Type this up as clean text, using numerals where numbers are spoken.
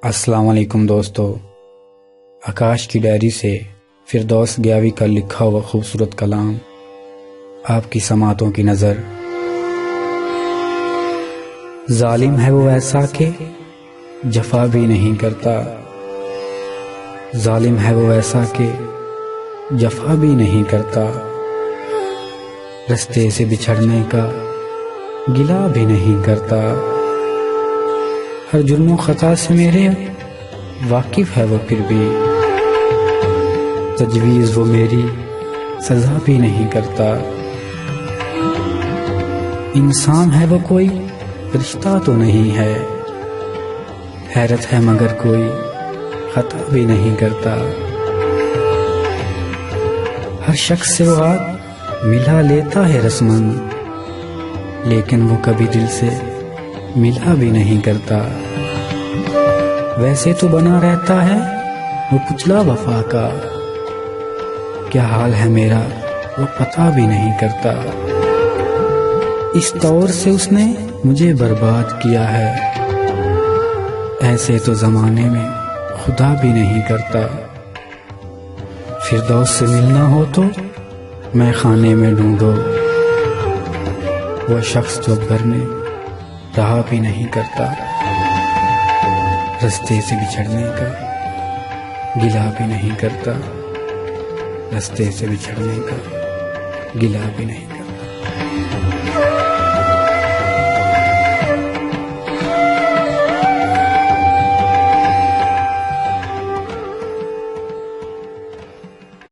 अस्सलाम वालेकुम दोस्तों। आकाश की डायरी से फिरदौस गियावी का लिखा हुआ खूबसूरत कलाम आपकी समातों की नज़र। जालिम है वो ऐसा के जफा भी नहीं करता, जालिम है वो ऐसा के जफा भी नहीं करता, रास्ते से बिछड़ने का गिला भी नहीं करता। हर जुर्म खता से मेरे वाकिफ है वो, फिर भी तजवीज़ वो मेरी सजा भी नहीं करता। इंसान है वो कोई रिश्ता तो नहीं है, हैरत है मगर कोई खता भी नहीं करता। हर शख्स से वो आग मिला लेता है रस्मन, लेकिन वो कभी दिल से मिला भी नहीं करता। वैसे तो बना रहता है वो पुतला वफा का, क्या हाल है मेरा वो पता भी नहीं करता। इस तौर से उसने मुझे बर्बाद किया है, ऐसे तो जमाने में खुदा भी नहीं करता। फिरदौस से मिलना हो तो मैं खाने में ढूंढो, वो शख्स जो घर में रहा भी नहीं करता। रास्ते से बिछड़ने का गिला भी नहीं करता, रास्ते से बिछड़ने का गिला भी नहीं करता।